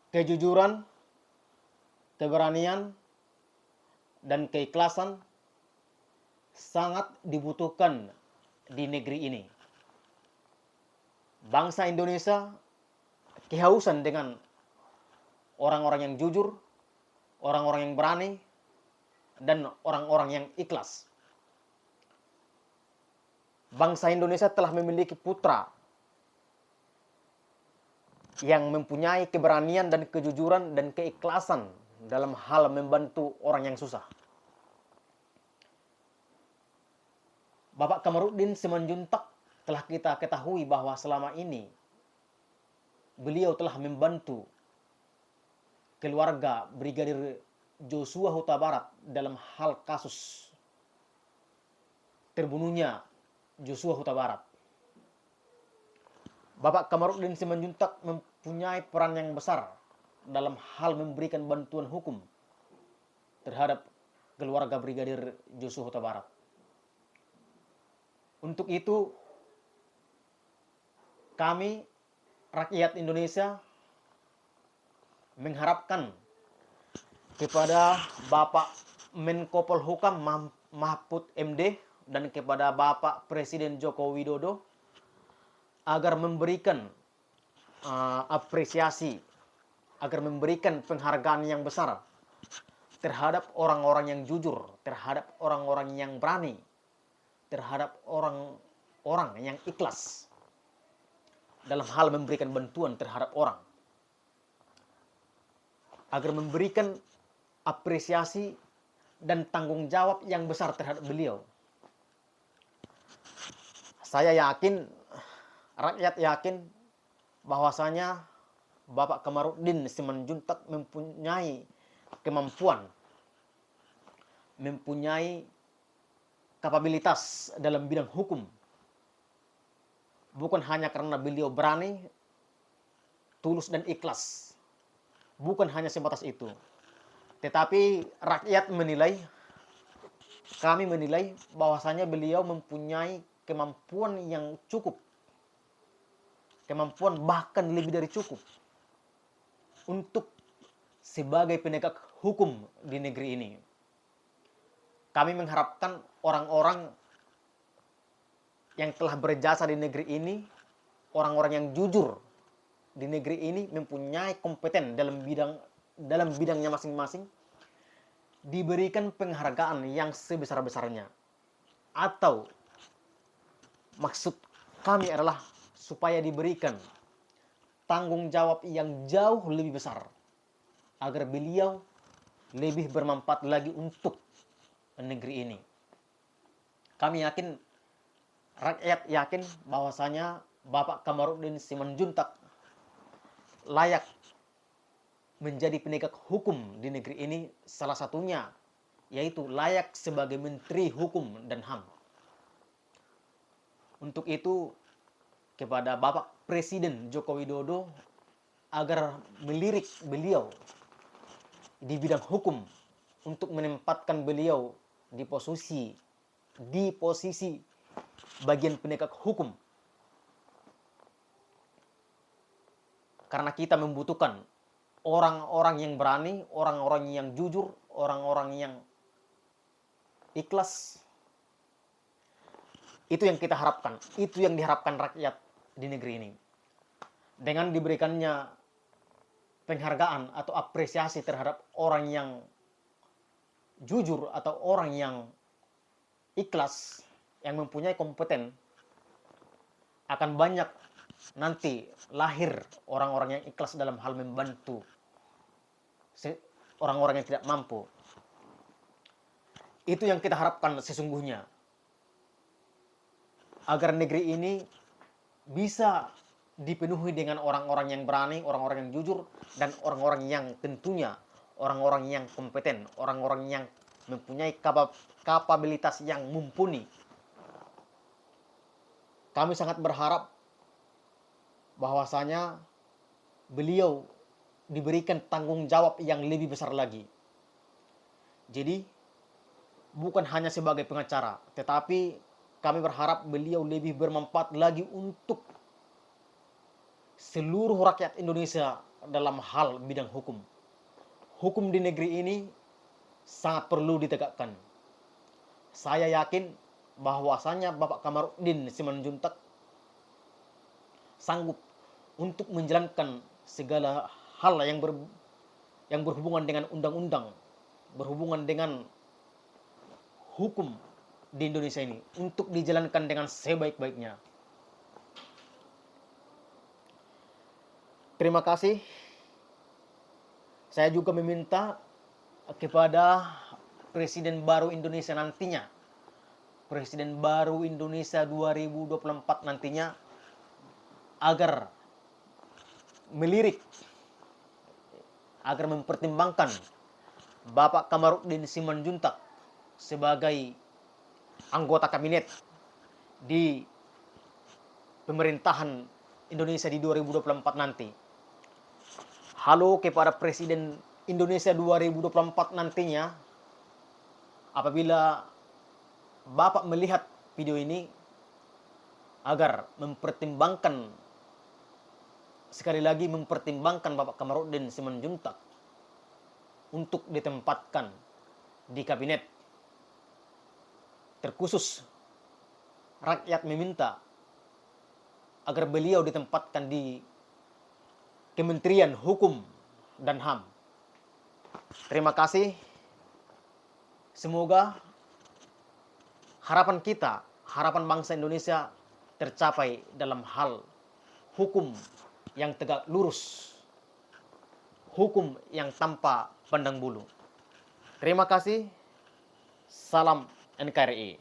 Kejujuran, keberanian, dan keikhlasan sangat dibutuhkan di negeri ini. Bangsa Indonesia kehausan dengan orang-orang yang jujur, orang-orang yang berani, dan orang-orang yang ikhlas. Bangsa Indonesia telah memiliki putra yang mempunyai keberanian dan kejujuran dan keikhlasan dalam hal membantu orang yang susah. Bapak Kamarudin Simanjuntak telah kita ketahui bahwa selama ini beliau telah membantu keluarga Brigadir Joshua Huta Barat dalam hal kasus terbunuhnya Joshua Huta Barat. Bapak Kamarudin Simanjuntak mempunyai peran yang besar dalam hal memberikan bantuan hukum terhadap keluarga Brigadir Joshua Huta Barat. Untuk itu, kami rakyat Indonesia mengharapkan kepada Bapak Menko Polhukam Mahfud MD dan kepada Bapak Presiden Joko Widodo agar memberikan apresiasi, agar memberikan penghargaan yang besar terhadap orang-orang yang jujur, terhadap orang-orang yang berani, terhadap orang-orang yang ikhlas dalam hal memberikan bantuan terhadap orang, agar memberikan apresiasi dan tanggung jawab yang besar terhadap beliau. Saya yakin, rakyat yakin bahwasanya Bapak Kamarudin Simanjuntak mempunyai kemampuan, mempunyai kapabilitas dalam bidang hukum. Bukan hanya karena beliau berani, tulus dan ikhlas. Bukan hanya sebatas itu. Tetapi rakyat menilai, kami menilai bahwasanya beliau mempunyai kemampuan yang cukup. Kemampuan bahkan lebih dari cukup untuk sebagai penegak hukum di negeri ini. Kami mengharapkan orang-orang yang telah berjasa di negeri ini, orang-orang yang jujur di negeri ini, mempunyai kompeten dalam bidangnya masing-masing, diberikan penghargaan yang sebesar-besarnya. Atau maksud kami adalah supaya diberikan tanggung jawab yang jauh lebih besar agar beliau lebih bermanfaat lagi untuk negeri ini. Kami yakin, rakyat yakin bahwasanya Bapak Kamarudin Simanjuntak layak menjadi penegak hukum di negeri ini, salah satunya yaitu layak sebagai Menteri Hukum dan HAM. Untuk itu, kepada Bapak Presiden Joko Widodo agar melirik beliau di bidang hukum untuk menempatkan beliau di posisi bagian penegak hukum. Karena kita membutuhkan orang-orang yang berani, orang-orang yang jujur, orang-orang yang ikhlas. Itu yang kita harapkan, itu yang diharapkan rakyat di negeri ini. Dengan diberikannya penghargaan atau apresiasi terhadap orang yang jujur atau orang yang ikhlas, yang mempunyai kompeten, akan banyak nanti lahir orang-orang yang ikhlas dalam hal membantu orang-orang yang tidak mampu. Itu yang kita harapkan sesungguhnya, agar negeri ini bisa dipenuhi dengan orang-orang yang berani, orang-orang yang jujur, dan orang-orang yang tentunya orang-orang yang kompeten, orang-orang yang mempunyai kapabilitas yang mumpuni. Kami sangat berharap bahwasanya beliau diberikan tanggung jawab yang lebih besar lagi. Jadi bukan hanya sebagai pengacara, tetapi kami berharap beliau lebih bermanfaat lagi untuk seluruh rakyat Indonesia dalam hal bidang hukum. Hukum di negeri ini sangat perlu ditegakkan. Saya yakin bahwasanya Bapak Kamarudin Simanjuntak sanggup untuk menjalankan segala hal yang berhubungan dengan undang-undang, berhubungan dengan hukum di Indonesia ini untuk dijalankan dengan sebaik-baiknya. Terima kasih. Saya juga meminta kepada Presiden baru Indonesia nantinya, Presiden baru Indonesia 2024 nantinya, agar melirik, agar mempertimbangkan Bapak Kamarudin Simanjuntak sebagai anggota kabinet di pemerintahan Indonesia di 2024 nanti. Halo kepada Presiden Indonesia 2024 nantinya, apabila Bapak melihat video ini, agar mempertimbangkan, sekali lagi mempertimbangkan Bapak Kamarudin Simanjuntak untuk ditempatkan di kabinet. Terkhusus rakyat meminta agar beliau ditempatkan di Kementerian Hukum dan HAM. Terima kasih. Semoga harapan kita, harapan bangsa Indonesia tercapai dalam hal hukum yang tegak lurus, hukum yang tanpa pandang bulu. Terima kasih. Salam NKRI.